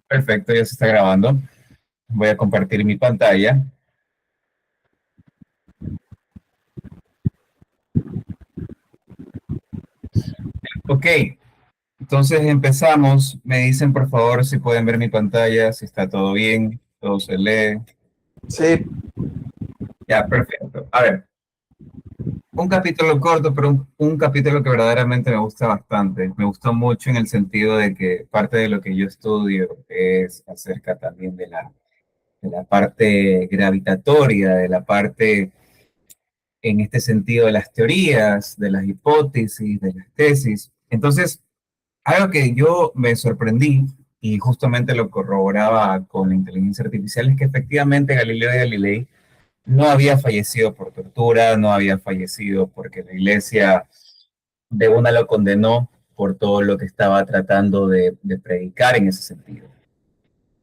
Perfecto, ya se está grabando. Voy a compartir mi pantalla. Ok, entonces empezamos. Me dicen por favor si pueden ver mi pantalla, si está todo bien, todo se lee. Sí, Ya, perfecto. A ver, un capítulo corto, pero un capítulo que verdaderamente me gusta bastante. Me gustó mucho en el sentido de que parte de lo que yo estudio es acerca también de la parte gravitatoria, de la parte en este sentido de las teorías, de las hipótesis, de las tesis. Entonces, algo que yo me sorprendí y justamente lo corroboraba con la inteligencia artificial es que efectivamente Galileo Galilei no había fallecido por tortura, no había fallecido porque la iglesia de una lo condenó por todo lo que estaba tratando de predicar en ese sentido.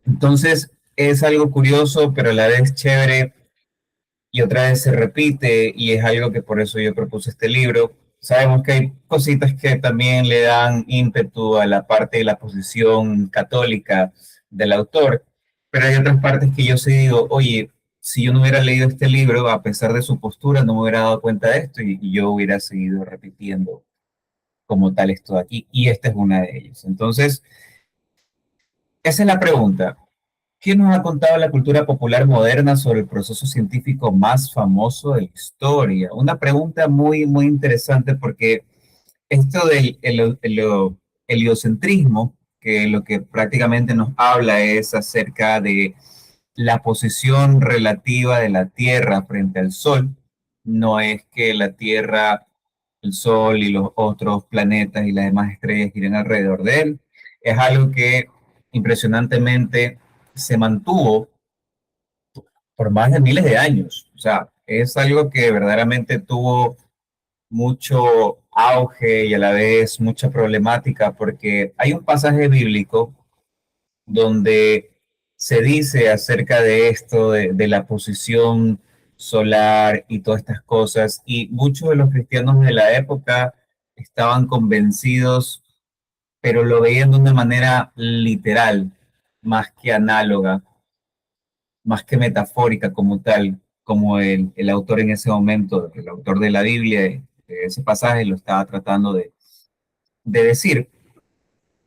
Entonces, es algo curioso, pero a la vez chévere y otra vez se repite y es algo que por eso yo propuse este libro. Sabemos que hay cositas que también le dan ímpetu a la parte de la posición católica del autor, pero hay otras partes que yo sí digo, oye, si yo no hubiera leído este libro, a pesar de su postura, no me hubiera dado cuenta de esto y yo hubiera seguido repitiendo como tal esto de aquí, y esta es una de ellas. Entonces, esa es la pregunta. ¿Quién nos ha contado la cultura popular moderna sobre el proceso científico más famoso de la historia? Una pregunta muy, muy interesante porque esto del heliocentrismo, que lo que prácticamente nos habla es acerca de la posición relativa de la Tierra frente al Sol, no es que la Tierra, el Sol y los otros planetas y las demás estrellas giren alrededor de él, es algo que impresionantemente se mantuvo por más de miles de años. O sea, es algo que verdaderamente tuvo mucho auge y a la vez mucha problemática porque hay un pasaje bíblico donde se dice acerca de esto, de la posición solar y todas estas cosas, y muchos de los cristianos de la época estaban convencidos, pero lo veían de una manera literal, más que análoga, más que metafórica como tal, como el autor en ese momento, el autor de la Biblia, de ese pasaje lo estaba tratando de decir.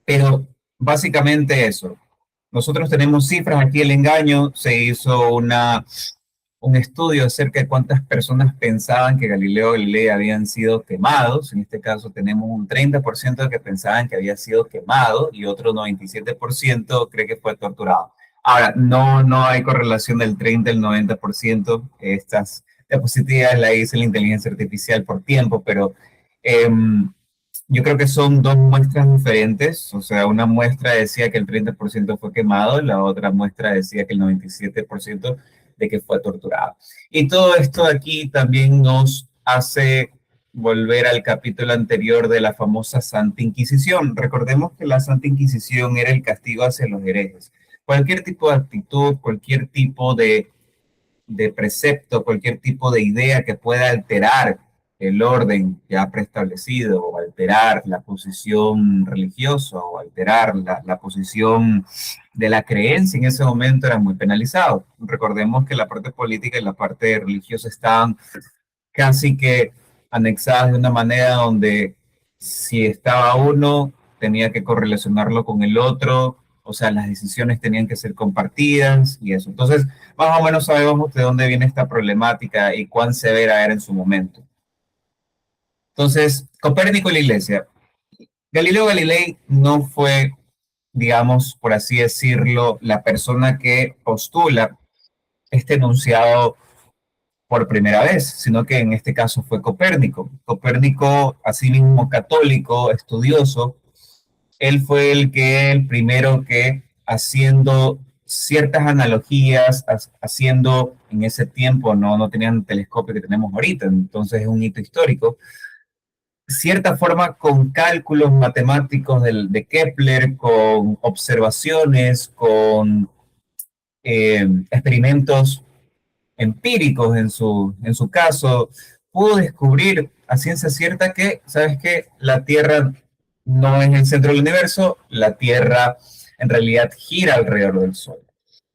Pero básicamente eso. Nosotros tenemos cifras aquí, el engaño, se hizo un estudio acerca de cuántas personas pensaban que Galileo Galilei habían sido quemados. En este caso tenemos un 30% que pensaban que había sido quemado y otro 97% cree que fue torturado. Ahora, no hay correlación del 30 al 90%. Estas diapositivas la hizo la inteligencia artificial por tiempo, pero yo creo que son dos muestras diferentes, o sea, una muestra decía que el 30% fue quemado, la otra muestra decía que el 97% de que fue torturado. Y todo esto aquí también nos hace volver al capítulo anterior de la famosa Santa Inquisición. Recordemos que la Santa Inquisición era el castigo hacia los herejes. Cualquier tipo de actitud, cualquier tipo de precepto, cualquier tipo de idea que pueda alterar el orden ya preestablecido o alterar la posición religiosa o alterar la posición de la creencia en ese momento era muy penalizado. Recordemos que la parte política y la parte religiosa estaban casi que anexadas de una manera donde si estaba uno, tenía que correlacionarlo con el otro, o sea, las decisiones tenían que ser compartidas y eso. Entonces, más o menos sabemos de dónde viene esta problemática y cuán severa era en su momento. Entonces, Copérnico y la Iglesia. Galileo Galilei no fue, digamos, por así decirlo, la persona que postula este enunciado por primera vez, sino que en este caso fue Copérnico. Copérnico, asimismo católico, estudioso, él fue el primero que haciendo ciertas analogías, haciendo en ese tiempo no tenían el telescopio que tenemos ahorita, entonces es un hito histórico, cierta forma con cálculos matemáticos de Kepler, con observaciones, con experimentos empíricos en su caso, pudo descubrir a ciencia cierta que, ¿sabes qué? La Tierra no es el centro del universo, la Tierra en realidad gira alrededor del Sol.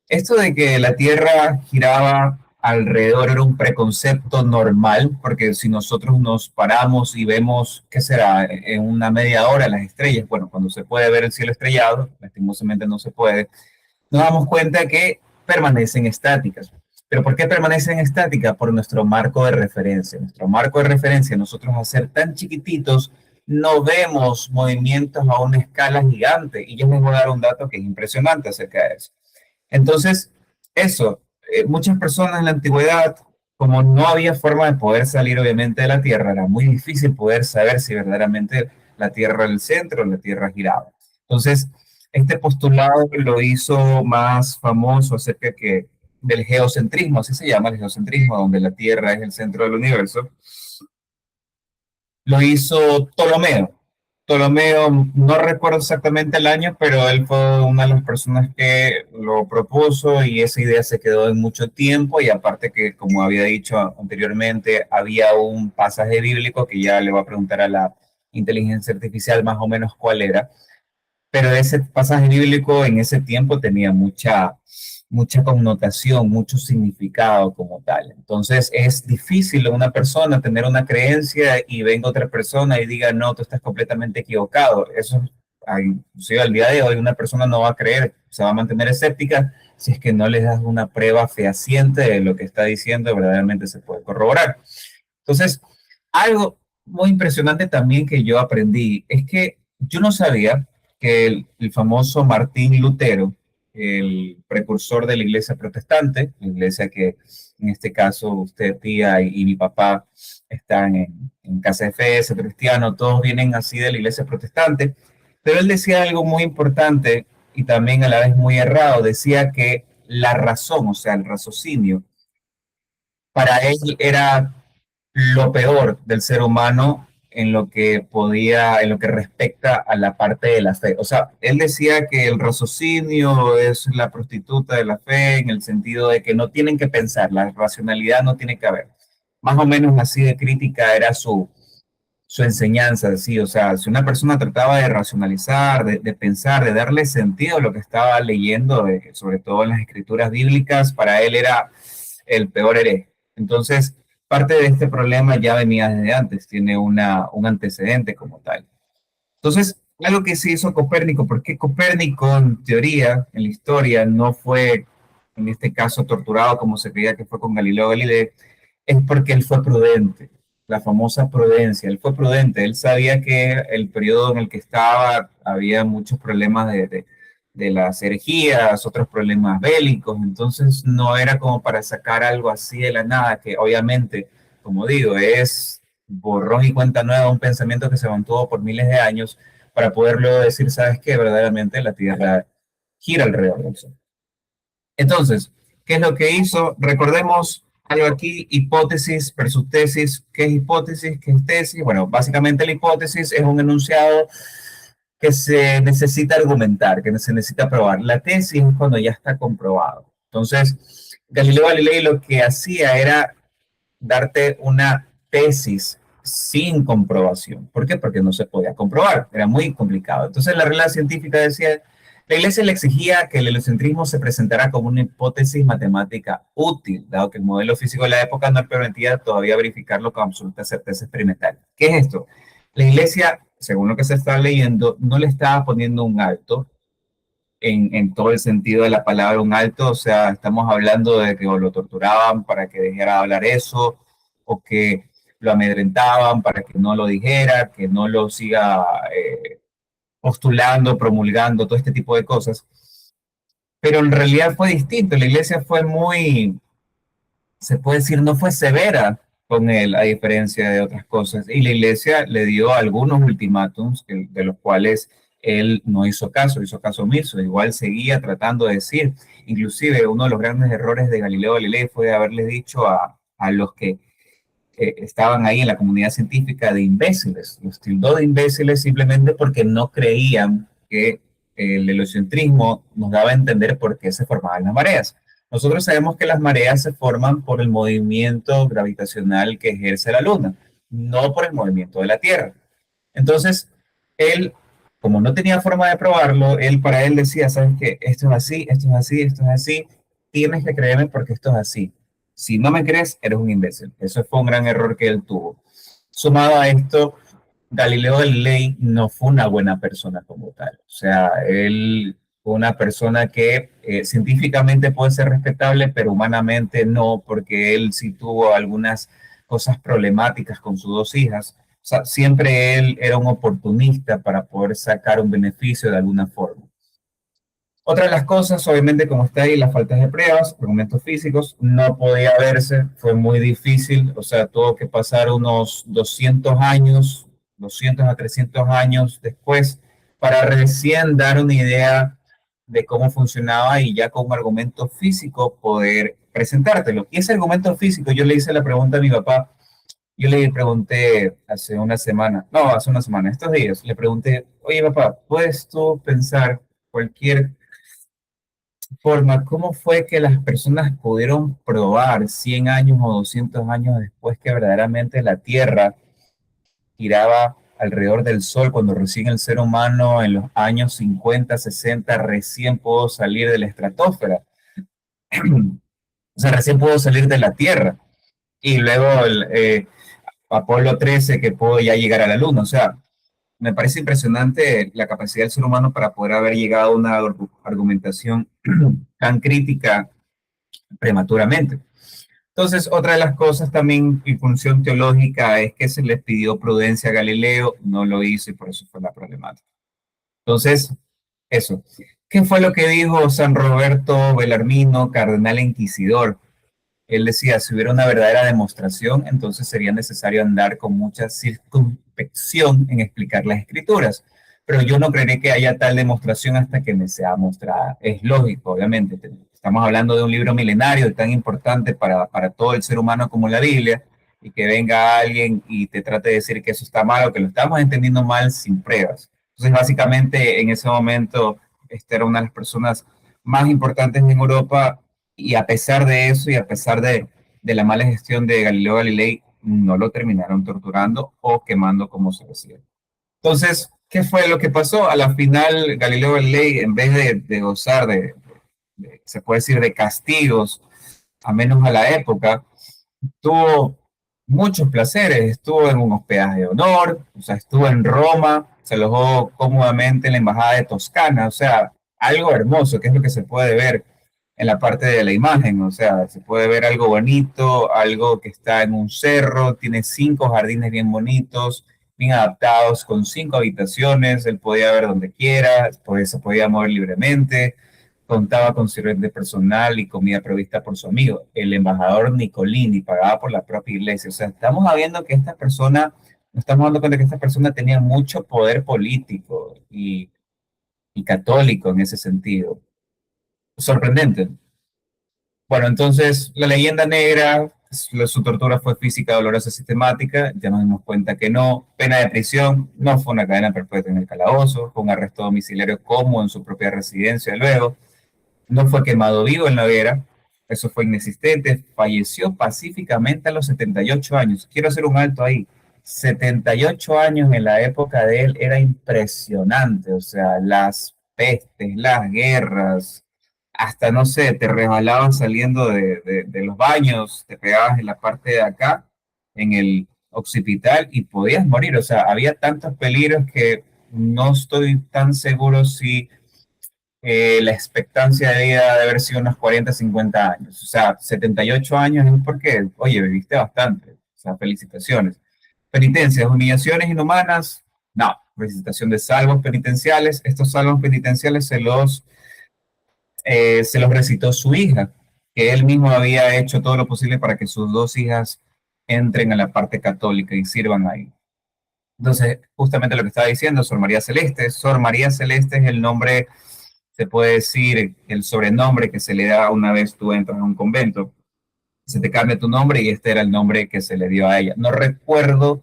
Esto de que la Tierra giraba alrededor era un preconcepto normal, porque si nosotros nos paramos y vemos, ¿qué será? En una media hora las estrellas, bueno, cuando se puede ver el cielo estrellado, lastimosamente no se puede, nos damos cuenta que permanecen estáticas. ¿Pero por qué permanecen estáticas? Por nuestro marco de referencia. Nuestro marco de referencia, nosotros al ser tan chiquititos, no vemos movimientos a una escala gigante. Y yo les voy a dar un dato que es impresionante acerca de eso. Entonces, eso, muchas personas en la antigüedad, como no había forma de poder salir obviamente de la Tierra, era muy difícil poder saber si verdaderamente la Tierra era el centro o la Tierra giraba. Entonces, este postulado lo hizo más famoso acerca del geocentrismo, así se llama el geocentrismo, donde la Tierra es el centro del universo, lo hizo Ptolomeo. Ptolomeo, no recuerdo exactamente el año, pero él fue una de las personas que lo propuso y esa idea se quedó en mucho tiempo y aparte que, como había dicho anteriormente, había un pasaje bíblico que ya le voy a preguntar a la inteligencia artificial más o menos cuál era, pero ese pasaje bíblico en ese tiempo tenía mucha connotación, mucho significado como tal. Entonces es difícil una persona tener una creencia y venga otra persona y diga, no, tú estás completamente equivocado. Eso, inclusive al día de hoy, una persona no va a creer, se va a mantener escéptica si es que no le das una prueba fehaciente de lo que está diciendo, verdaderamente se puede corroborar. Entonces, algo muy impresionante también que yo aprendí es que yo no sabía que el famoso Martín Lutero, el precursor de la iglesia protestante, la iglesia que en este caso usted, tía y mi papá están en Casa FS, cristiano, todos vienen así de la iglesia protestante, pero él decía algo muy importante y también a la vez muy errado, decía que la razón, o sea, el raciocinio, para él era lo peor del ser humano en lo que respecta a la parte de la fe. O sea, él decía que el raciocinio es la prostituta de la fe en el sentido de que no tienen que pensar, la racionalidad no tiene que haber. Más o menos así de crítica era su enseñanza, sí, o sea, si una persona trataba de racionalizar, de pensar, de darle sentido a lo que estaba leyendo, sobre todo en las escrituras bíblicas, para él era el peor hereje. Entonces, parte de este problema ya venía desde antes, tiene un antecedente como tal. Entonces, algo que se hizo Copérnico, porque Copérnico en teoría, en la historia, no fue, en este caso, torturado como se creía que fue con Galileo Galilei, es porque él fue prudente, la famosa prudencia. Él fue prudente, él sabía que el periodo en el que estaba había muchos problemas de las herejías, otros problemas bélicos, entonces no era como para sacar algo así de la nada, que obviamente, como digo, es borrón y cuenta nueva, un pensamiento que se mantuvo por miles de años para poder luego decir, ¿sabes qué? Verdaderamente la Tierra gira alrededor del Sol. Entonces, ¿qué es lo que hizo? Recordemos algo aquí, hipótesis versus tesis. ¿Qué es hipótesis? ¿Qué es tesis? Bueno, básicamente la hipótesis es un enunciado que se necesita argumentar, que se necesita probar. La tesis es cuando ya está comprobado. Entonces, Galileo Galilei lo que hacía era darte una tesis sin comprobación. ¿Por qué? Porque no se podía comprobar, era muy complicado. Entonces la regla científica decía, la iglesia le exigía que el heliocentrismo se presentara como una hipótesis matemática útil, dado que el modelo físico de la época no permitía todavía verificarlo con absoluta certeza experimental. ¿Qué es esto? La iglesia, según lo que se está leyendo, no le estaba poniendo un alto en todo el sentido de la palabra un alto, o sea, estamos hablando de que o lo torturaban para que dejara de hablar eso, o que lo amedrentaban para que no lo dijera, que no lo siga postulando, promulgando, todo este tipo de cosas. Pero en realidad fue distinto, la iglesia fue muy, se puede decir, no fue severa con él, a diferencia de otras cosas. Y la iglesia le dio algunos ultimátums de los cuales él no hizo caso omiso, igual seguía tratando de decir, inclusive uno de los grandes errores de Galileo Galilei fue haberle dicho a los que estaban ahí en la comunidad científica de imbéciles, los tildó de imbéciles simplemente porque no creían que el heliocentrismo nos daba a entender por qué se formaban las mareas. Nosotros sabemos que las mareas se forman por el movimiento gravitacional que ejerce la Luna, no por el movimiento de la Tierra. Entonces, él como no tenía forma de probarlo, él para él decía, ¿sabes qué? Esto es así, esto es así, esto es así, tienes que creerme porque esto es así. Si no me crees, eres un imbécil. Eso fue un gran error que él tuvo. Sumado a esto, Galileo Galilei no fue una buena persona como tal. O sea, él fue una persona que científicamente puede ser respetable, pero humanamente no, porque él sí tuvo algunas cosas problemáticas con sus dos hijas. O sea, siempre él era un oportunista para poder sacar un beneficio de alguna forma. Otra de las cosas, obviamente, como está ahí, las faltas de pruebas, argumentos físicos, no podía verse, fue muy difícil, o sea, tuvo que pasar unos 200 años, 200 a 300 años después, para recién dar una idea de cómo funcionaba y ya con un argumento físico poder presentártelo. Y ese argumento físico, yo le hice la pregunta a mi papá, yo le pregunté hace una semana, no, hace una semana, estos días, le pregunté, oye papá, ¿puedes tú pensar cualquier forma, cómo fue que las personas pudieron probar 100 años o 200 años después que verdaderamente la Tierra giraba alrededor del Sol cuando recién el ser humano en los años 50, 60 recién pudo salir de la estratosfera? O sea, recién pudo salir de la Tierra. Y luego Apolo 13 que pudo ya llegar a la Luna. O sea, me parece impresionante la capacidad del ser humano para poder haber llegado a una argumentación tan crítica prematuramente. Entonces, otra de las cosas también y función teológica es que se le pidió prudencia a Galileo, no lo hizo y por eso fue la problemática. Entonces, eso. ¿Qué fue lo que dijo San Roberto Belarmino, cardenal inquisidor? Él decía, si hubiera una verdadera demostración, entonces sería necesario andar con mucha circunspección en explicar las escrituras. Pero yo no creeré que haya tal demostración hasta que me sea mostrada. Es lógico, obviamente. Estamos hablando de un libro milenario tan importante para todo el ser humano como la Biblia, y que venga alguien y te trate de decir que eso está mal o que lo estamos entendiendo mal sin pruebas. Entonces, básicamente, en ese momento, esta era una de las personas más importantes en Europa y a pesar de eso y a pesar de la mala gestión de Galileo Galilei, no lo terminaron torturando o quemando como se decía. Entonces, ¿qué fue lo que pasó? A la final, Galileo Galilei, en vez de gozar se puede decir, de castigos, a menos a la época, tuvo muchos placeres. Estuvo en un hospedaje de honor, o sea, estuvo en Roma, se alojó cómodamente en la embajada de Toscana, o sea, algo hermoso, que es lo que se puede ver en la parte de la imagen, o sea, se puede ver algo bonito, algo que está en un cerro, tiene 5 jardines bien bonitos, bien adaptados, con 5 habitaciones, él podía ver donde quiera, pues, se podía mover libremente, contaba con sirviente personal y comida provista por su amigo, el embajador Nicolini, pagada por la propia iglesia. O sea, estamos viendo que esta persona, nos estamos dando cuenta que esta persona tenía mucho poder político y católico en ese sentido. Sorprendente. Bueno, entonces la leyenda negra, su tortura fue física, dolorosa, sistemática, ya nos dimos cuenta que no, pena de prisión, no fue una cadena perpetua en el calabozo, fue un arresto domiciliario como en su propia residencia luego, no fue quemado vivo en la hoguera, eso fue inexistente, falleció pacíficamente a los 78 años. Quiero hacer un alto ahí. 78 años en la época de él era impresionante, o sea, las pestes, las guerras, hasta no sé, te resbalabas saliendo de los baños, te pegabas en la parte de acá, en el occipital y podías morir, o sea, había tantos peligros que no estoy tan seguro si la expectancia de vida de haber sido unos 40, 50 años. O sea, 78 años es porque, oye, viviste bastante. O sea, felicitaciones. Penitencias, humillaciones inhumanas, no. Recitación de salmos penitenciales. Estos salmos penitenciales se los recitó su hija, que él mismo había hecho todo lo posible para que sus dos hijas entren a la parte católica y sirvan ahí. Entonces, justamente lo que estaba diciendo, Sor María Celeste. Sor María Celeste es el nombre, se puede decir, el sobrenombre que se le da una vez tú entras a un convento. Se te cambia tu nombre y este era el nombre que se le dio a ella. No recuerdo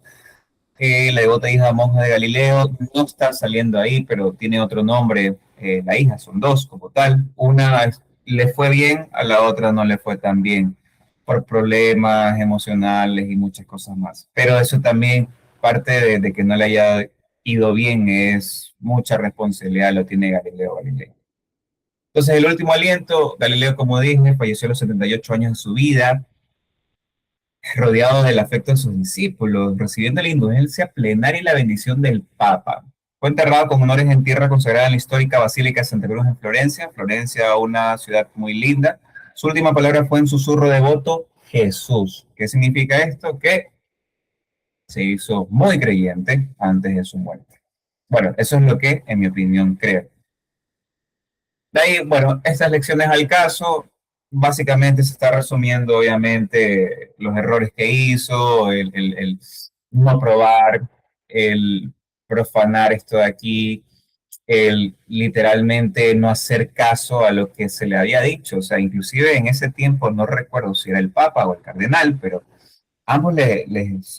que la devota hija monja de Galileo no está saliendo ahí, pero tiene otro nombre. La hija, son dos como tal. Una le fue bien, a la otra no le fue tan bien por problemas emocionales y muchas cosas más. Pero eso también parte de que no le haya ido bien, es mucha responsabilidad lo tiene Galileo Galilei. Entonces, el último aliento, Galileo, como dije, falleció a los 78 años de su vida, rodeado del afecto de sus discípulos, recibiendo la indulgencia plenaria y la bendición del Papa. Fue enterrado con honores en tierra consagrada en la histórica Basílica de Santa Cruz en Florencia. Florencia, una ciudad muy linda. Su última palabra fue en susurro devoto, Jesús. ¿Qué significa esto? Que se hizo muy creyente antes de su muerte. Bueno, eso es lo que, en mi opinión, creo. De ahí, bueno, estas lecciones al caso, básicamente se está resumiendo, obviamente, los errores que hizo, el no probar, el profanar esto de aquí, el literalmente no hacer caso a lo que se le había dicho. O sea, inclusive en ese tiempo, no recuerdo si era el Papa o el Cardenal, pero ambos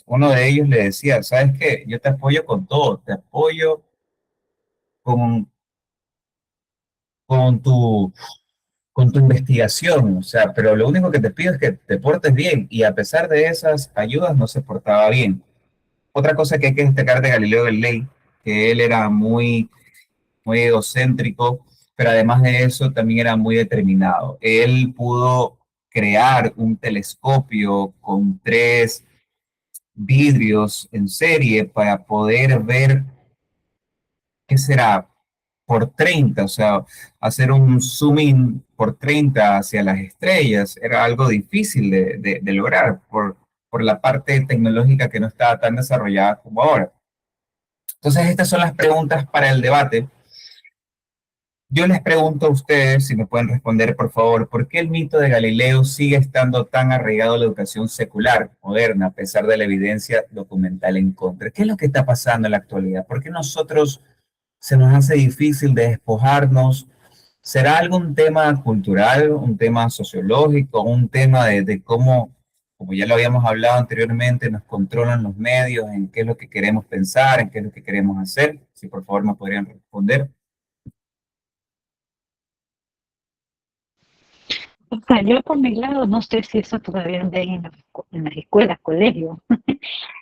uno de ellos le decía, ¿sabes qué? Yo te apoyo con todo, te apoyo con, con tu con tu investigación, o sea, pero lo único que te pido es que te portes bien y a pesar de esas ayudas no se portaba bien. Otra cosa que hay que destacar de Galileo Galilei, que él era muy egocéntrico, pero además de eso también era muy determinado. Él pudo crear un telescopio con tres vidrios en serie para poder ver, ¿qué será? Por 30, o sea, hacer un zoom in por 30 hacia las estrellas era algo difícil de lograr por la parte tecnológica que no estaba tan desarrollada como ahora. Entonces, estas son las preguntas para el debate. Yo les pregunto a ustedes, si me pueden responder, por favor, ¿por qué el mito de Galileo sigue estando tan arraigado a la educación secular, moderna, a pesar de la evidencia documental en contra? ¿Qué es lo que está pasando en la actualidad? ¿Por qué nosotros se nos hace difícil de despojarnos? ¿Será algún tema cultural, un tema sociológico, un tema de cómo, como ya lo habíamos hablado anteriormente, nos controlan los medios, en qué es lo que queremos pensar, en qué es lo que queremos hacer? Si por favor me podrían responder. O sea, yo por mi lado no sé si eso todavía anda en en las escuelas, colegios.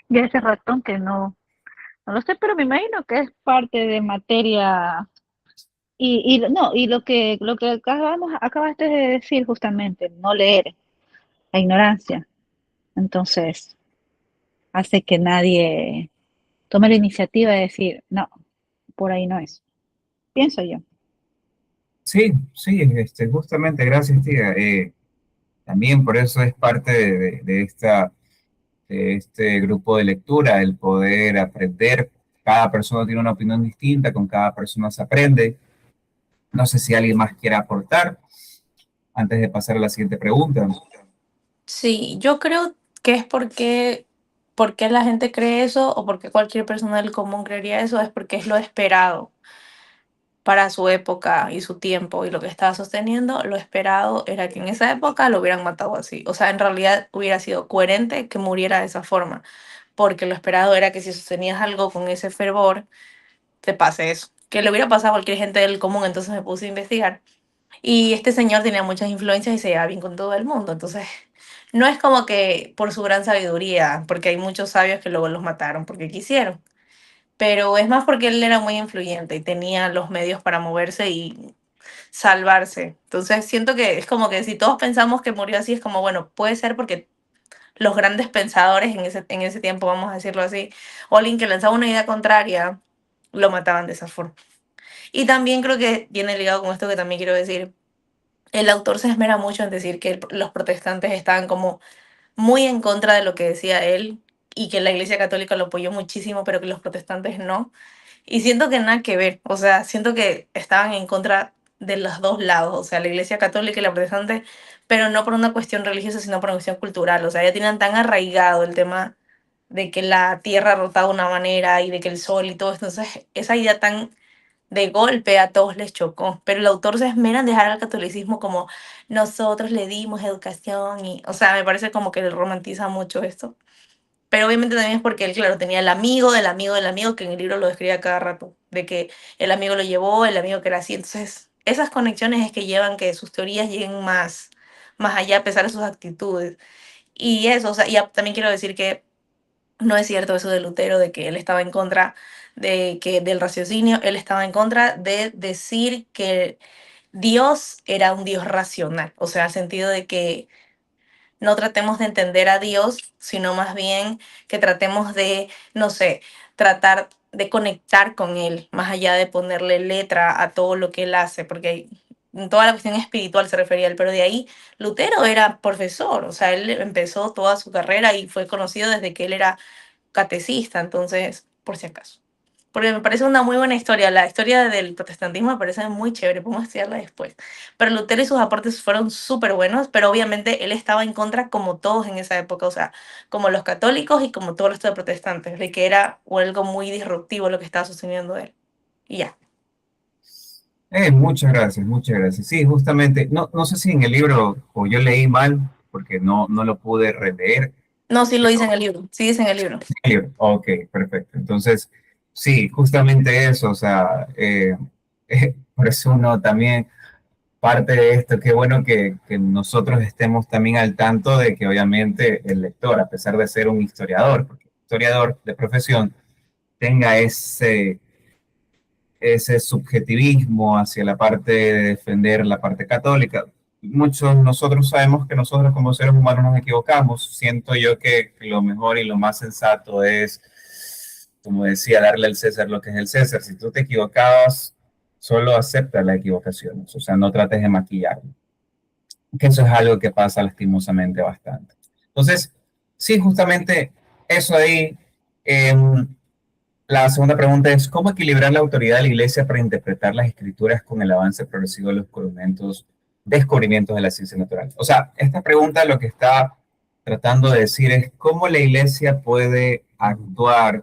Ya hace ratón que no lo sé, pero me imagino que es parte de materia. No, y lo que acabaste de decir justamente, no leer, la ignorancia. Entonces, hace que nadie tome la iniciativa de decir, no, por ahí no es. Pienso yo. Sí, sí, justamente, gracias, tía. También por eso es parte de este grupo de lectura, el poder aprender. Cada persona tiene una opinión distinta, con cada persona se aprende. No sé si alguien más quiere aportar antes de pasar a la siguiente pregunta. Sí, yo creo que es porque la gente cree eso o porque cualquier persona del común creería eso, es porque es lo esperado para su época y su tiempo y lo que estaba sosteniendo, lo esperado era que en esa época lo hubieran matado así. O sea, en realidad hubiera sido coherente que muriera de esa forma, porque lo esperado era que si sostenías algo con ese fervor, te pase eso. Que le hubiera pasado a cualquier gente del común, entonces me puse a investigar. Y este señor tenía muchas influencias y se llevaba bien con todo el mundo. Entonces, no es como que por su gran sabiduría, porque hay muchos sabios que luego los mataron porque quisieron, pero es más porque él era muy influyente y tenía los medios para moverse y salvarse. Entonces, siento que es como que si todos pensamos que murió así, es como, bueno, puede ser porque los grandes pensadores en ese tiempo, vamos a decirlo así, o alguien que lanzaba una idea contraria, lo mataban de esa forma. Y también creo que viene ligado con esto que también quiero decir. El autor se esmera mucho en decir que los protestantes estaban como muy en contra de lo que decía él y que la Iglesia Católica lo apoyó muchísimo, pero que los protestantes no. Y siento que nada que ver, o sea, siento que estaban en contra de los dos lados, o sea, la Iglesia Católica y la protestante, pero no por una cuestión religiosa, sino por una cuestión cultural, o sea, ya tenían tan arraigado el tema de que la Tierra rotaba de una manera y de que el Sol y todo esto, entonces esa idea tan de golpe a todos les chocó, pero el autor se esmera en dejar al catolicismo como nosotros le dimos educación y, o sea, me parece como que él romantiza mucho esto. Pero obviamente también es porque él, claro, tenía el amigo del amigo del amigo que en el libro lo describe a cada rato, de que el amigo lo llevó, el amigo que era así. Entonces, esas conexiones es que llevan que sus teorías lleguen más allá a pesar de sus actitudes. Y eso, o sea, y también quiero decir que No es cierto eso de Lutero, de que él estaba en contra del raciocinio, él estaba en contra de decir que Dios era un Dios racional, o sea, el sentido de que no tratemos de entender a Dios, sino más bien que tratemos de, no sé, tratar de conectar con Él, más allá de ponerle letra a todo lo que Él hace, porque en toda la cuestión espiritual se refería a Él, pero de ahí Lutero era profesor, o sea, él empezó toda su carrera y fue conocido desde que él era catecista, entonces, por si acaso. Porque me parece una muy buena historia. La historia del protestantismo me parece muy chévere, podemos estudiarla después. Pero Lutero y sus aportes fueron súper buenos, pero obviamente él estaba en contra como todos en esa época, o sea, como los católicos y como todo el resto de protestantes, de que era algo muy disruptivo lo que estaba sucediendo él. Y ya. Muchas gracias, muchas gracias. Sí, justamente, no sé si en el libro o yo leí mal, porque no lo pude releer. No, sí lo dice en el libro, sí dice en el libro. Ok, perfecto. Entonces, sí, justamente eso, o sea, por eso uno también parte de esto, qué bueno que nosotros estemos también al tanto de que obviamente el lector, a pesar de ser un historiador, porque historiador de profesión, tenga ese subjetivismo hacia la parte de defender la parte católica. Muchos nosotros sabemos que nosotros como seres humanos nos equivocamos. Siento yo que lo mejor y lo más sensato es, como decía, darle al César lo que es el César. Si tú te equivocabas, solo acepta la equivocación, o sea, no trates de maquillarlo, que eso es algo que pasa lastimosamente bastante. Entonces, sí, justamente eso ahí. Eh, la segunda pregunta es, ¿cómo equilibrar la autoridad de la Iglesia para interpretar las escrituras con el avance progresivo de los descubrimientos de la ciencia natural? O sea, esta pregunta lo que está tratando de decir es cómo la Iglesia puede actuar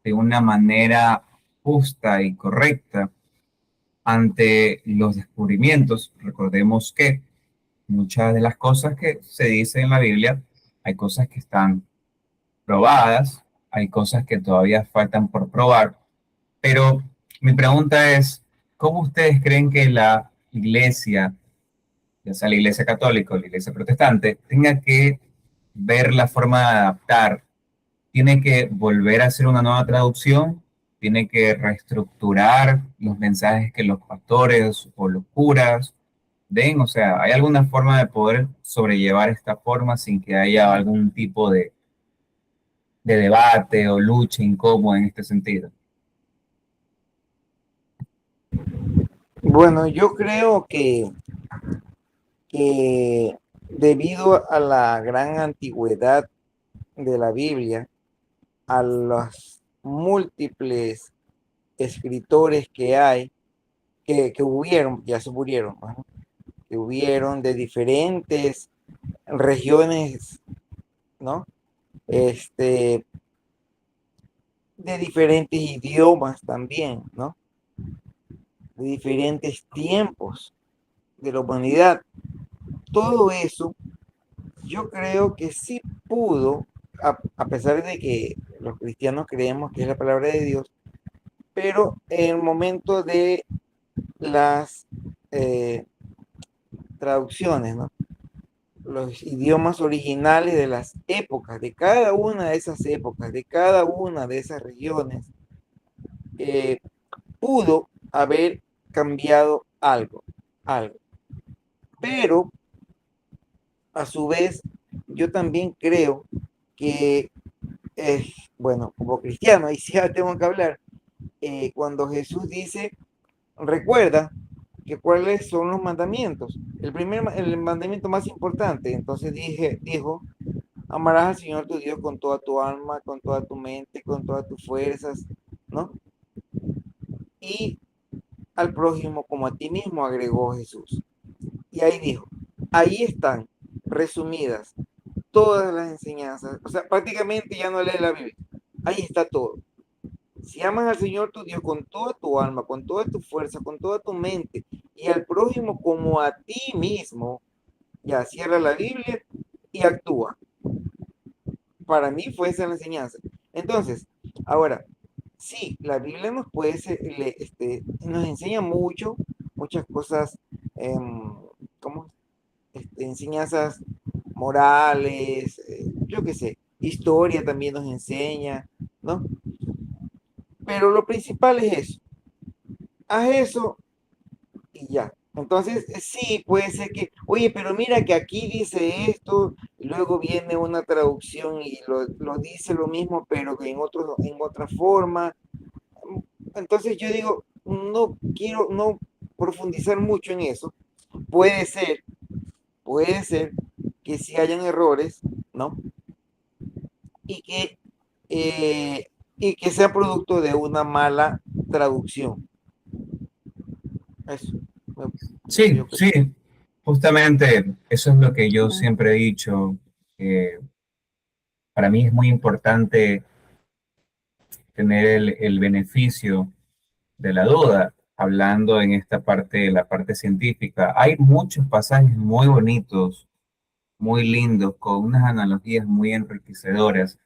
de una manera justa y correcta ante los descubrimientos. Recordemos que muchas de las cosas que se dicen en la Biblia, hay cosas que están probadas, hay cosas que todavía faltan por probar. Pero mi pregunta es, ¿cómo ustedes creen que la iglesia, ya sea la iglesia católica o la iglesia protestante, tenga que ver la forma de adaptar? ¿Tiene que volver a hacer una nueva traducción? ¿Tiene que reestructurar los mensajes que los pastores o los curas den? O sea, ¿hay alguna forma de poder sobrellevar esta forma sin que haya algún tipo de debate o lucha incómoda en este sentido? Bueno, yo creo que debido a la gran antigüedad de la Biblia, a los múltiples escritores que hay, que hubieron, ya se murieron, ¿no? Que hubieron de diferentes regiones, ¿no? Este, de diferentes idiomas también, ¿no? De diferentes tiempos de la humanidad. Todo eso, yo creo que sí pudo, a pesar de que los cristianos creemos que es la palabra de Dios, pero en el momento de las traducciones, ¿no? Los idiomas originales de las épocas, de cada una de esas épocas, de cada una de esas regiones, eh, pudo haber cambiado algo. Pero a su vez, yo también creo que, bueno, como cristiano, ahí sí ya tengo que hablar, cuando Jesús dice, recuerda que cuáles son los mandamientos. El mandamiento más importante, entonces dijo, amarás al Señor tu Dios con toda tu alma, con toda tu mente, con todas tus fuerzas, ¿no? Y al prójimo como a ti mismo, agregó Jesús. Y ahí dijo, ahí están resumidas todas las enseñanzas. O sea, prácticamente ya no lees la Biblia. Ahí está todo. Si amas al Señor tu Dios con toda tu alma, con toda tu fuerza, con toda tu mente, y al prójimo como a ti mismo, ya cierra la Biblia y actúa. Para mí fue esa la enseñanza. Entonces, ahora, sí, la Biblia nos puede ser, nos enseña muchas cosas, como enseñanzas morales, yo qué sé, historia también nos enseña, ¿no? Pero lo principal es eso. Haz eso y ya. Entonces, sí, puede ser que, oye, pero mira que aquí dice esto, y luego viene una traducción y lo dice lo mismo, pero que en otra forma. Entonces yo digo, no quiero no profundizar mucho en eso. Puede ser, puede ser que sí hayan errores, ¿no? Y que, y que sea producto de una mala traducción. Eso. Sí, Yo creo. sí, justamente eso es lo que yo siempre he dicho. Para mí es muy importante tener el beneficio de la duda, hablando en esta parte, la parte científica. Hay muchos pasajes muy bonitos, muy lindos, con unas analogías muy enriquecedoras,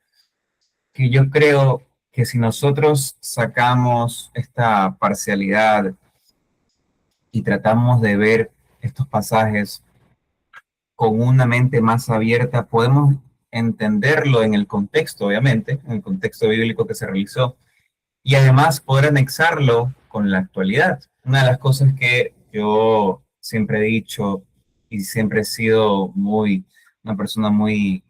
que yo creo que si nosotros sacamos esta parcialidad y tratamos de ver estos pasajes con una mente más abierta, podemos entenderlo en el contexto, obviamente, en el contexto bíblico que se realizó, y además poder anexarlo con la actualidad. Una de las cosas que yo siempre he dicho y siempre he sido una persona muy,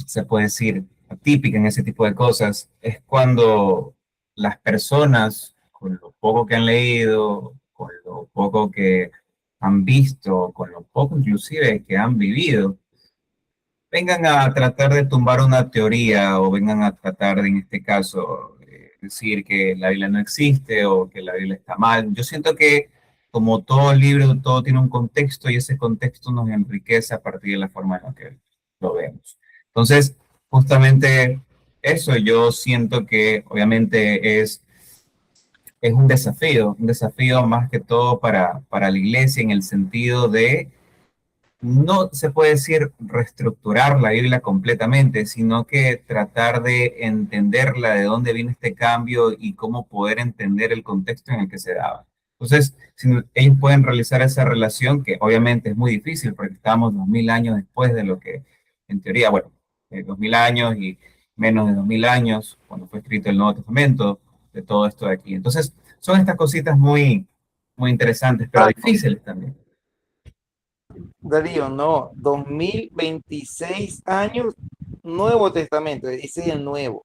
se puede decir, atípica en ese tipo de cosas, es cuando las personas, con lo poco que han leído, con lo poco que han visto, con lo poco inclusive que han vivido, vengan a tratar de tumbar una teoría o vengan a tratar de, en este caso, decir que la Biblia no existe o que la Biblia está mal. Yo siento que como todo libro, todo tiene un contexto y ese contexto nos enriquece a partir de la forma en la que lo vemos. Entonces, justamente eso yo siento que obviamente es un desafío más que todo para la iglesia en el sentido de no se puede decir reestructurar la Biblia completamente, sino que tratar de entenderla, de dónde viene este cambio y cómo poder entender el contexto en el que se daba. Entonces, si ellos pueden realizar esa relación, que obviamente es muy difícil porque estamos 2000 años después de lo que, en teoría, bueno, 2000 años y menos de 2000 años, cuando fue escrito el Nuevo Testamento, de todo esto de aquí. Entonces, son estas cositas muy, muy interesantes, pero difíciles también. Darío, no, 2026 años, Nuevo Testamento, dice el Nuevo.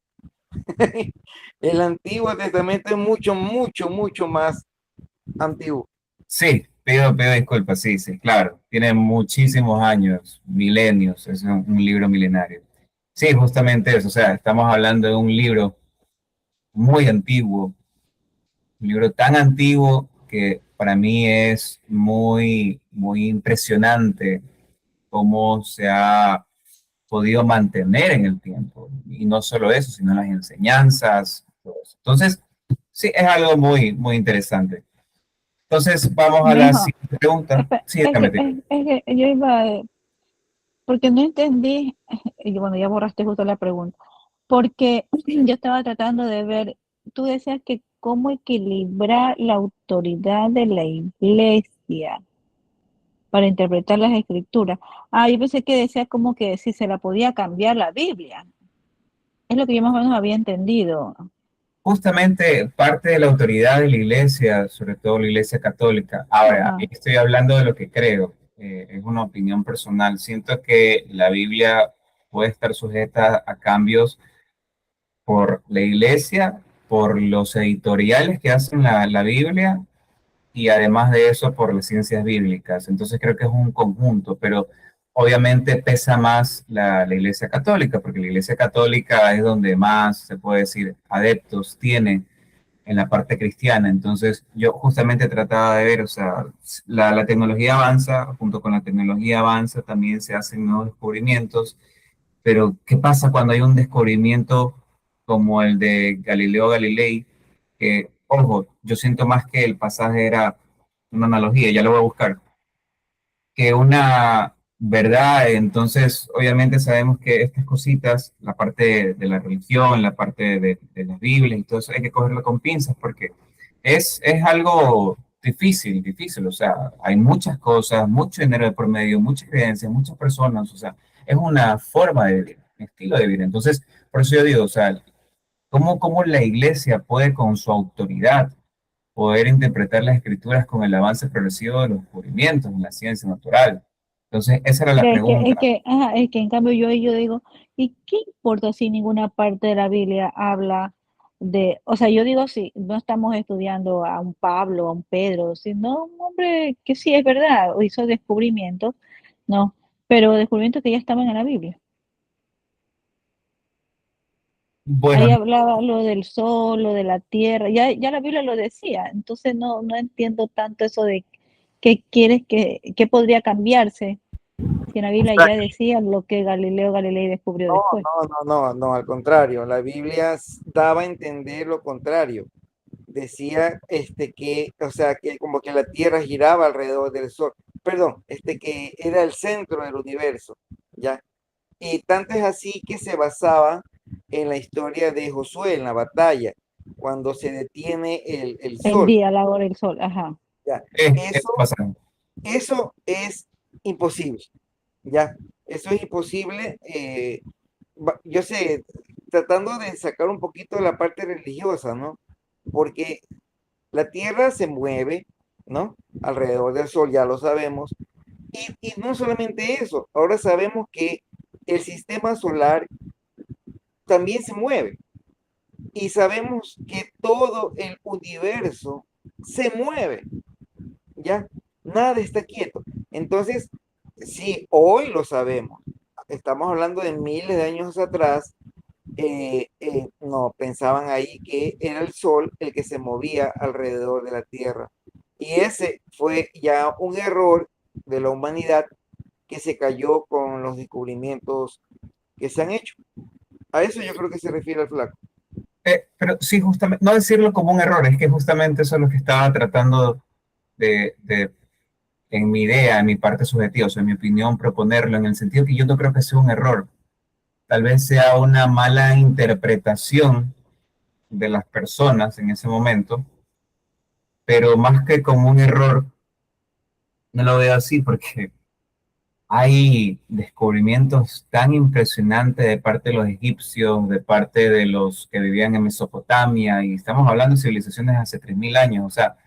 El Antiguo Testamento es mucho, mucho, mucho más antiguo. Sí, pido disculpas, sí, sí, claro. Tiene muchísimos años, milenios, es un libro milenario. Sí, justamente eso, o sea, estamos hablando de un libro muy antiguo, un libro tan antiguo que para mí es muy, muy impresionante cómo se ha podido mantener en el tiempo. Y no solo eso, sino las enseñanzas, todo eso. Entonces, sí, es algo muy, muy interesante. Entonces, vamos a la Mijo, siguiente pregunta. Sí, déjame decir. es que yo iba, porque no entendí, y bueno, ya borraste justo la pregunta, porque yo estaba tratando de ver, tú decías que cómo equilibrar la autoridad de la iglesia para interpretar las escrituras. Ah, yo pensé que decía como que si se la podía cambiar la Biblia. Es lo que yo más o menos había entendido. Justamente parte de la autoridad de la iglesia, sobre todo la iglesia católica. Ahora, Ajá. estoy hablando de lo que creo, es una opinión personal. Siento que la Biblia puede estar sujeta a cambios por la iglesia, por los editoriales que hacen la Biblia y además de eso por las ciencias bíblicas. Entonces creo que es un conjunto, pero obviamente pesa más la Iglesia Católica, porque la Iglesia Católica es donde más, se puede decir, adeptos tiene en la parte cristiana. Entonces yo justamente trataba de ver, o sea, la tecnología avanza, junto con la tecnología avanza también se hacen nuevos descubrimientos, pero ¿qué pasa cuando hay un descubrimiento como el de Galileo Galilei? Que, ojo, yo siento más que el pasaje era una analogía, ya lo voy a buscar, que una verdad. Entonces, obviamente sabemos que estas cositas, la parte de la religión, la parte de las Biblias y todo eso, hay que cogerlo con pinzas porque es algo difícil, difícil, o sea, hay muchas cosas, mucho dinero de por medio, muchas creencias, muchas personas, o sea, es una forma de vivir, un estilo de vida. Entonces, por eso yo digo, o sea, ¿cómo la iglesia puede con su autoridad poder interpretar las escrituras con el avance progresivo de los descubrimientos en la ciencia natural? Entonces, esa era la Pero pregunta. es que en cambio yo digo, ¿y qué importa si ninguna parte de la Biblia habla de, o sea, yo digo, sí, no estamos estudiando a un Pablo, a un Pedro, sino un hombre que sí es verdad, hizo descubrimientos, no, pero descubrimientos que ya estaban en la Biblia. Bueno, Ahí hablaba lo del sol, lo de la tierra, ya la Biblia lo decía, entonces no entiendo tanto eso de qué quieres qué podría cambiarse si en la Biblia ya decía lo que Galileo Galilei descubrió No, después. no, al contrario, la Biblia daba a entender lo contrario. Decía que, o sea, que como que la Tierra giraba alrededor del Sol. Perdón, que era el centro del universo, ¿ya? Y tanto es así que se basaba en la historia de Josué, en la batalla, cuando se detiene el El Sol, día, la hora, el sol, ajá. ¿ya? eso pasa. Eso es imposible, ¿ya? Eso es imposible. Yo sé, tratando de sacar un poquito la parte religiosa, ¿no? Porque la Tierra se mueve, ¿no? Alrededor del Sol, ya lo sabemos. Y no solamente eso, ahora sabemos que el sistema solar también se mueve. Y sabemos que todo el universo se mueve, ¿ya? Nada está quieto. Entonces, sí, hoy lo sabemos. Estamos hablando de miles de años atrás. No, pensaban ahí que era el Sol el que se movía alrededor de la Tierra. Y ese fue ya un error de la humanidad que se cayó con los descubrimientos que se han hecho. A eso yo creo que se refiere el flaco. Pero sí, justamente, no decirlo como un error, es que justamente eso es lo que estaba tratando en mi idea, en mi parte subjetiva, o sea, en mi opinión, proponerlo, en el sentido que yo no creo que sea un error, tal vez sea una mala interpretación de las personas en ese momento, pero más que como un error, no lo veo así porque hay descubrimientos tan impresionantes de parte de los egipcios, de parte de los que vivían en Mesopotamia, y estamos hablando de civilizaciones hace 3.000 años, o sea,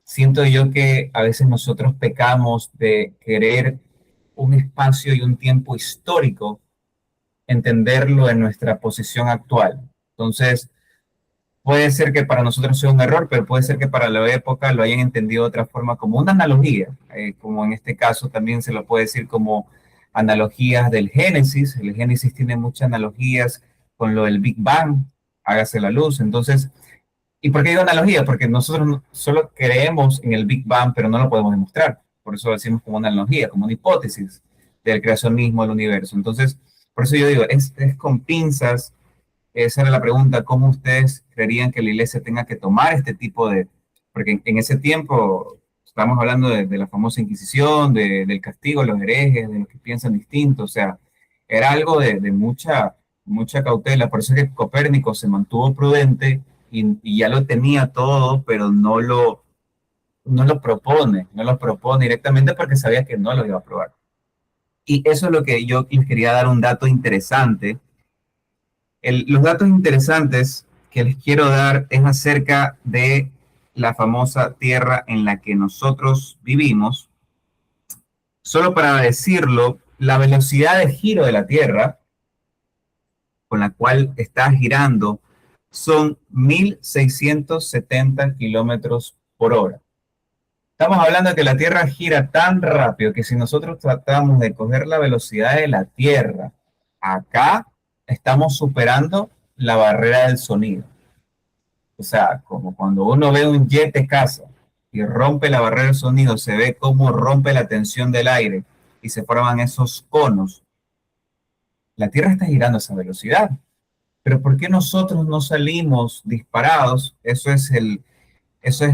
siento yo que a veces nosotros pecamos de querer un espacio y un tiempo histórico, entenderlo en nuestra posición actual. Entonces, puede ser que para nosotros sea un error, pero puede ser que para la época lo hayan entendido de otra forma como una analogía, como en este caso también se lo puede decir como analogías del Génesis. El Génesis tiene muchas analogías con lo del Big Bang, hágase la luz. Entonces, ¿y por qué digo analogía? Porque nosotros solo creemos en el Big Bang, pero no lo podemos demostrar. Por eso lo decimos como una analogía, como una hipótesis del creacionismo del universo. Entonces, por eso yo digo, es con pinzas. Esa era la pregunta, ¿cómo ustedes creerían que la iglesia tenga que tomar este tipo de... Porque en ese tiempo estamos hablando de la famosa Inquisición, del castigo a los herejes, de los que piensan distinto, o sea, era algo de mucha cautela. Por eso es que Copérnico se mantuvo prudente y ya lo tenía todo, pero no lo propone directamente porque sabía que no lo iba a probar. Y eso es lo que yo les quería dar un dato interesante. Los datos interesantes que les quiero dar es acerca de la famosa tierra en la que nosotros vivimos. Solo para decirlo, la velocidad de giro de la Tierra con la cual está girando son 1.670 kilómetros por hora. Estamos hablando de que la Tierra gira tan rápido que si nosotros tratamos de coger la velocidad de la Tierra, acá estamos superando la barrera del sonido. O sea, como cuando uno ve un jet de caza y rompe la barrera del sonido, se ve cómo rompe la tensión del aire y se forman esos conos. La Tierra está girando a esa velocidad. Pero ¿por qué nosotros no salimos disparados? Eso es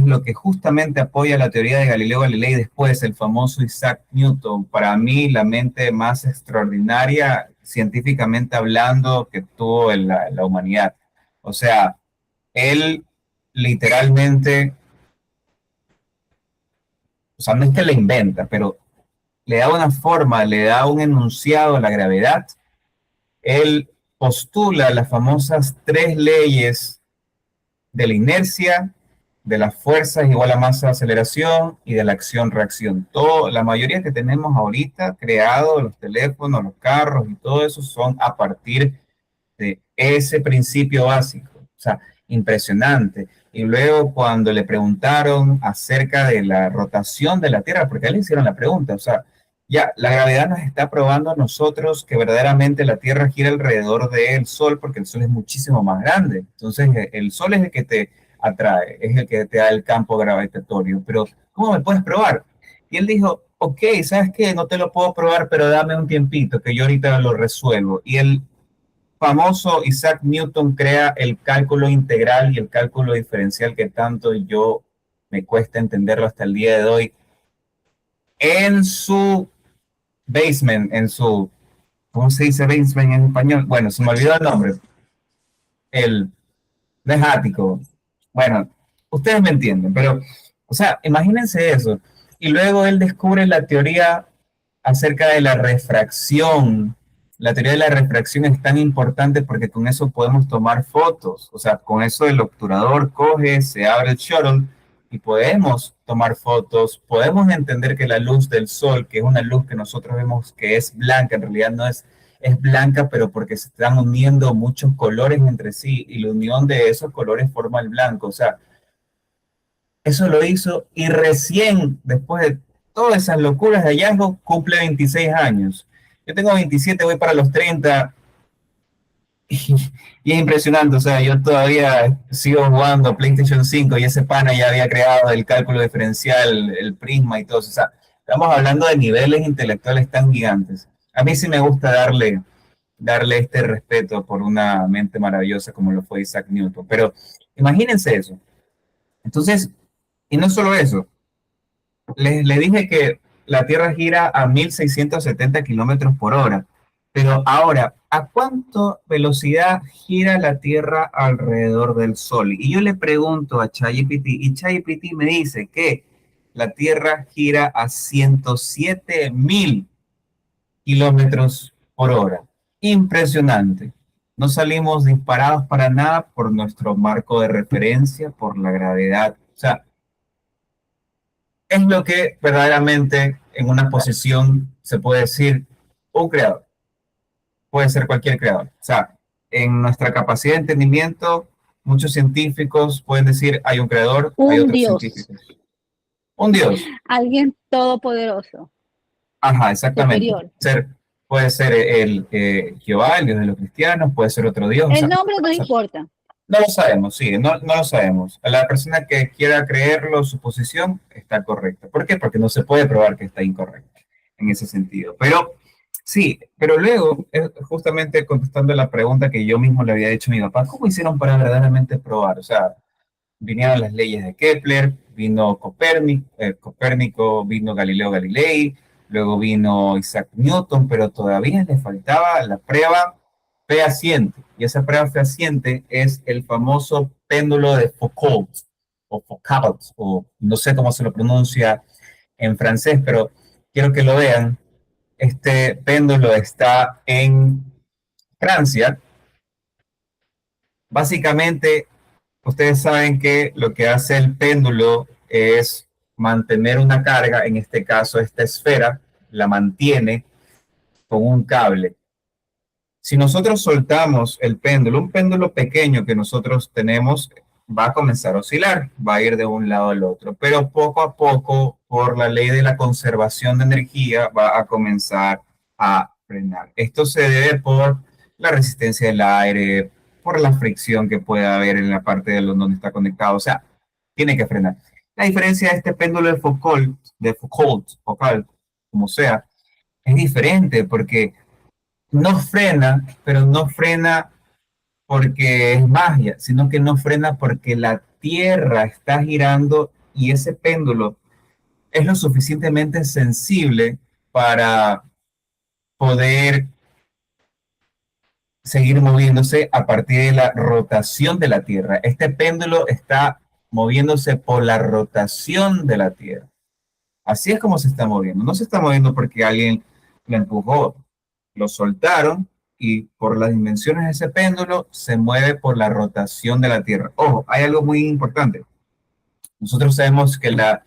lo que justamente apoya la teoría de Galileo Galilei después, el famoso Isaac Newton. Para mí, la mente más extraordinaria, científicamente hablando, que tuvo la humanidad. O sea, él literalmente o sea, no es que la inventa, pero le da una forma, le da un enunciado a la gravedad. Él postula las famosas tres leyes de la inercia, de las fuerzas igual a masa de aceleración y de la acción-reacción. Todo, la mayoría que tenemos ahorita creado, los teléfonos, los carros y todo eso son a partir de ese principio básico. O sea, impresionante. Y luego cuando le preguntaron acerca de la rotación de la Tierra, porque a él le hicieron la pregunta, o sea, ya la gravedad nos está probando a nosotros que verdaderamente la Tierra gira alrededor del Sol, porque el Sol es muchísimo más grande. Entonces, el Sol es el que te atrae, es el que te da el campo gravitatorio. Pero, ¿cómo me puedes probar? Y él dijo, ok, ¿sabes qué? No te lo puedo probar, pero dame un tiempito, que yo ahorita lo resuelvo. Y el famoso Isaac Newton crea el cálculo integral y el cálculo diferencial que tanto yo me cuesta entenderlo hasta el día de hoy. En su basement, en su, ¿cómo se dice basement en español? Bueno, se me olvidó el nombre. El, no es ático. Bueno, ustedes me entienden, pero, o sea, imagínense eso. Y luego él descubre la teoría acerca de la refracción. La teoría de la refracción es tan importante porque con eso podemos tomar fotos. O sea, con eso el obturador coge, se abre el shuttle y podemos tomar fotos. Podemos entender que la luz del sol, que es una luz que nosotros vemos que es blanca, en realidad no es, es blanca, pero porque se están uniendo muchos colores entre sí y la unión de esos colores forma el blanco. O sea, eso lo hizo y recién después de todas esas locuras de hallazgo cumple 26 años. Yo tengo 27, voy para los 30 y es impresionante. O sea, yo todavía sigo jugando PlayStation 5 y ese pana ya había creado el cálculo diferencial, el prisma y todo eso. O sea, estamos hablando de niveles intelectuales tan gigantes. A mí sí me gusta darle este respeto por una mente maravillosa como lo fue Isaac Newton. Pero imagínense eso. Entonces, y no solo eso, le dije que la Tierra gira a 1670 kilómetros por hora, pero ahora, ¿a cuánta velocidad gira la Tierra alrededor del Sol? Y yo le pregunto a ChatGPT y ChatGPT me dice que la Tierra gira a 107.000 kilómetros por hora. Impresionante. No salimos disparados para nada por nuestro marco de referencia, por la gravedad. O sea, es lo que verdaderamente en una posición se puede decir un creador. Puede ser cualquier creador. O sea, en nuestra capacidad de entendimiento, muchos científicos pueden decir hay un creador, hay Un otros Dios, científicos. Un Dios. alguien todopoderoso, Ajá, exactamente. superior. Puede ser el Jehová, el Dios de los cristianos, puede ser otro Dios. O El sea, nombre no importa. no lo sabemos, sí, no lo sabemos. La persona que quiera creerlo, su posición está correcta. ¿Por qué? Porque no se puede probar que está incorrecta en ese sentido. Pero sí, pero luego, justamente contestando la pregunta que yo mismo le había hecho a mi papá, ¿cómo hicieron para verdaderamente probar? O sea, vinieron las leyes de Kepler, vino Copérnico, vino Galileo Galilei, luego vino Isaac Newton, pero todavía le faltaba la prueba fehaciente. Y esa prueba fehaciente es el famoso péndulo de Foucault, o Foucault, o no sé cómo se lo pronuncia en francés, pero quiero que lo vean. Este péndulo está en Francia. Básicamente, ustedes saben que lo que hace el péndulo es mantener una carga, en este caso esta esfera, la mantiene con un cable. Si nosotros soltamos el péndulo, un péndulo pequeño que nosotros tenemos, va a comenzar a oscilar, va a ir de un lado al otro, pero poco a poco, por la ley de la conservación de energía, va a comenzar a frenar. Esto se debe por la resistencia del aire, por la fricción que puede haber en la parte de donde está conectado, o sea, tiene que frenar. La diferencia de este péndulo Foucault, como sea, es diferente porque no frena, pero no frena porque es magia, sino que no frena porque la Tierra está girando y ese péndulo es lo suficientemente sensible para poder seguir moviéndose a partir de la rotación de la Tierra. Este péndulo está moviéndose por la rotación de la Tierra. Así es como se está moviendo. No se está moviendo porque alguien lo empujó, lo soltaron y por las dimensiones de ese péndulo se mueve por la rotación de la Tierra. Ojo, hay algo muy importante. Nosotros sabemos que la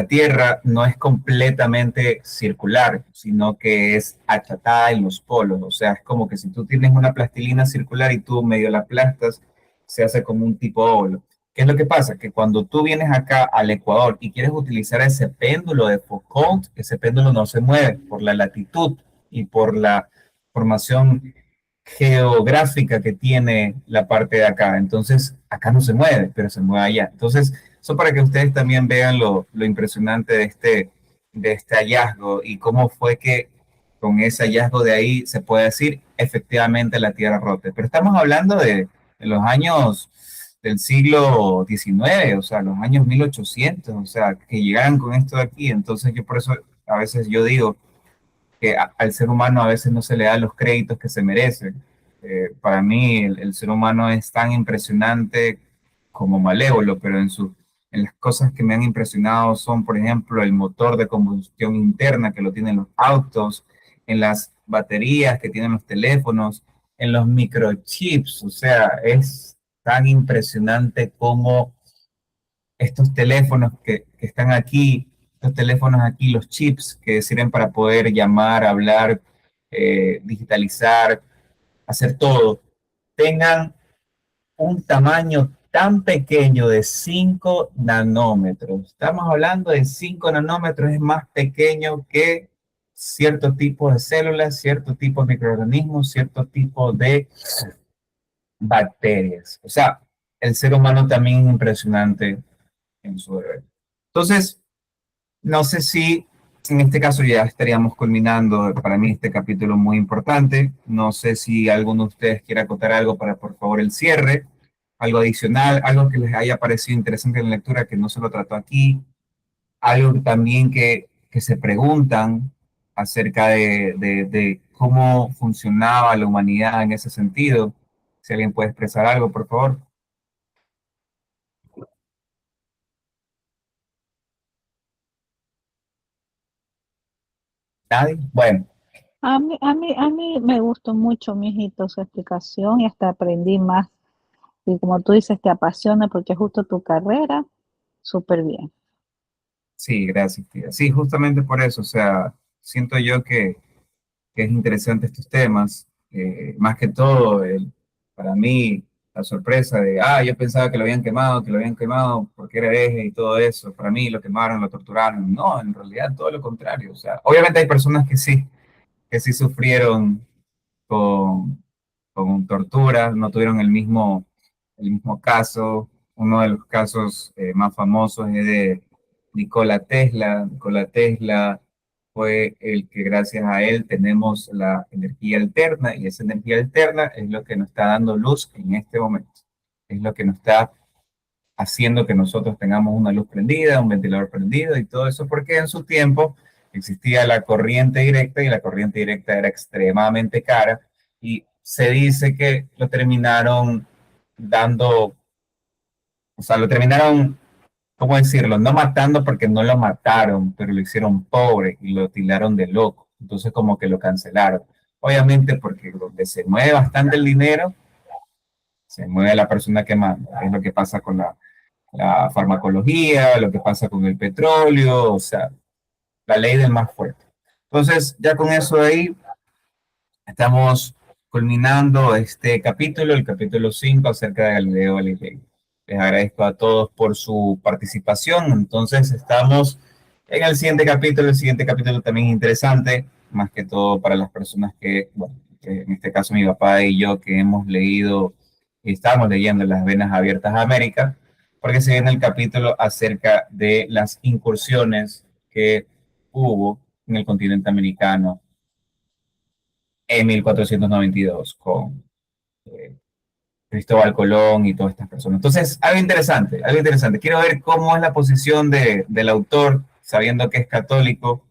Tierra no es completamente circular, sino que es achatada en los polos. O sea, es como que si tú tienes una plastilina circular y tú medio la aplastas, se hace como un tipo óvalo. ¿Qué es lo que pasa? Que cuando tú vienes acá al Ecuador y quieres utilizar ese péndulo de Foucault, ese péndulo no se mueve por la latitud y por la formación geográfica que tiene la parte de acá. Entonces, acá no se mueve, pero se mueve allá. Entonces, eso para que ustedes también vean lo impresionante de este hallazgo y cómo fue que con ese hallazgo de ahí se puede decir efectivamente la Tierra rota. Pero estamos hablando de los años del siglo XIX, o sea, los años 1800, o sea, que llegaran con esto de aquí. Entonces, yo por eso a veces yo digo, que al ser humano a veces no se le da los créditos que se merece. Para mí el ser humano es tan impresionante como malévolo, pero en las cosas que me han impresionado son, por ejemplo, el motor de combustión interna que lo tienen los autos, en las baterías que tienen los teléfonos, en los microchips, o sea, es tan impresionante como estos teléfonos que están aquí, estos teléfonos aquí, los chips que sirven para poder llamar, hablar, digitalizar, hacer todo, tengan un tamaño tan pequeño de 5 nanómetros. Estamos hablando de 5 nanómetros, es más pequeño que cierto tipo de células, cierto tipo de microorganismos, cierto tipo de bacterias. O sea, el ser humano también es impresionante en su deber. Entonces, no sé si en este caso ya estaríamos culminando para mí este capítulo muy importante. No sé si alguno de ustedes quiere acotar algo para, por favor, el cierre, algo adicional, algo que les haya parecido interesante en la lectura que no se lo trató aquí, algo también que se preguntan acerca de cómo funcionaba la humanidad en ese sentido. Si alguien puede expresar algo, por favor. ¿Nadie? Bueno. A mí me gustó mucho, mijito, su explicación y hasta aprendí más. Y como tú dices, te apasiona porque es justo tu carrera, súper bien. Sí, gracias, tía. Sí, justamente por eso, o sea, siento yo que es interesante estos temas, más que todo, para mí, la sorpresa de, yo pensaba que lo habían quemado porque era hereje y todo eso, para mí lo quemaron, lo torturaron, no, en realidad todo lo contrario, o sea, obviamente hay personas que sí sufrieron con, con torturas, no tuvieron el mismo caso. Uno de los casos más famosos es de Nikola Tesla. Nikola Tesla fue el que gracias a él tenemos la energía alterna y esa energía alterna es lo que nos está dando luz en este momento. Es lo que nos está haciendo que nosotros tengamos una luz prendida, un ventilador prendido y todo eso, porque en su tiempo existía la corriente directa y la corriente directa era extremadamente cara y se dice que lo terminaron dando, o sea, lo terminaron, ¿cómo decirlo? No matando porque no lo mataron, pero lo hicieron pobre y lo tildaron de loco. Entonces como que lo cancelaron. Obviamente porque donde se mueve bastante el dinero, se mueve la persona que manda. Es lo que pasa con la farmacología, lo que pasa con el petróleo, o sea, la ley del más fuerte. Entonces, ya con eso de ahí, estamos culminando este capítulo, el capítulo 5 acerca de Galileo Galilei. Les agradezco a todos por su participación. Entonces, estamos en el siguiente capítulo también interesante, más que todo para las personas que, bueno, que en este caso mi papá y yo, que hemos leído y estamos leyendo Las Venas Abiertas a América, porque se viene el capítulo acerca de las incursiones que hubo en el continente americano en 1492 con eh, Cristóbal Colón y todas estas personas. Entonces, algo interesante, algo interesante. Quiero ver cómo es la posición del autor, sabiendo que es católico,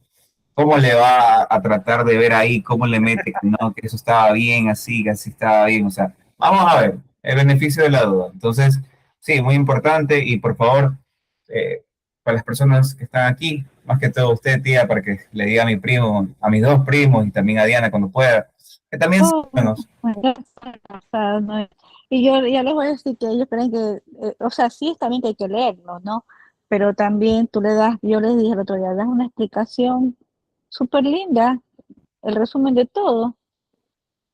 cómo le va a tratar de ver ahí, cómo le mete, no, que eso estaba bien, así, que así estaba bien. O sea, vamos a ver, el beneficio de la duda. Entonces, sí, muy importante y por favor, para las personas que están aquí, más que todo a usted, tía, para que le diga a mi primo, a mis dos primos y también a Diana cuando pueda, que también son Oh, buenos. bueno, o sea, y yo ya les voy a decir que ellos creen que, o sea, sí está bien que hay que leerlo, ¿no? Pero también tú le das, yo les dije el otro día, das una explicación súper linda, el resumen de todo.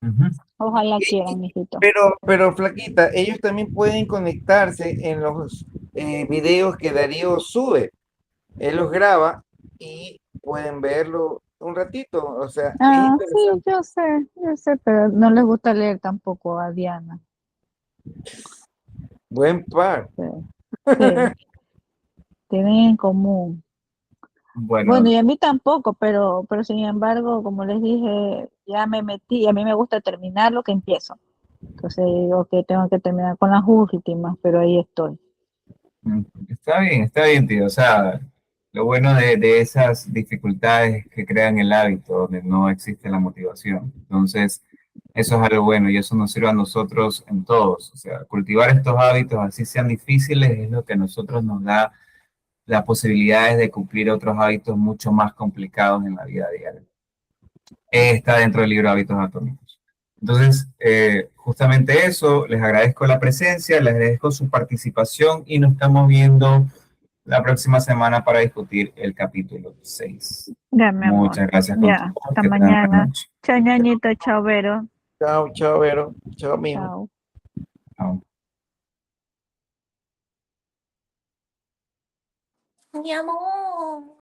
Ujú. Ojalá Y- quieran, mijito. pero Flaquita, ellos también pueden conectarse en los videos que Darío sube. Él los graba y pueden verlo un ratito. O sea, es Ah, sí, interesante. yo sé, pero no les gusta leer tampoco a Diana. Buen par. Sí, sí, tienen en común. Bueno, Bueno, y a mí tampoco, pero sin embargo, como les dije, ya me metí, y a mí me gusta terminar lo que empiezo. Entonces digo que tengo que terminar con las últimas, pero ahí estoy. está bien, tío. O sea, lo bueno de esas dificultades que crean el hábito, donde no existe la motivación. Entonces, eso es algo bueno y eso nos sirve a nosotros en todos. O sea, cultivar estos hábitos, así sean difíciles, es lo que a nosotros nos da las posibilidades de cumplir otros hábitos mucho más complicados en la vida diaria. Está dentro del libro Hábitos Atómicos. Entonces, justamente eso, les agradezco la presencia, les agradezco su participación y nos estamos viendo la próxima semana para discutir el capítulo 6. Ya, mi amor. Muchas gracias con Ya, todos, hasta que tengan buena mañana. noche. Chao, ñañito, chao, Vero. Chao, chao, Vero. Chao, mijo. Chao. Chao. Mi amor.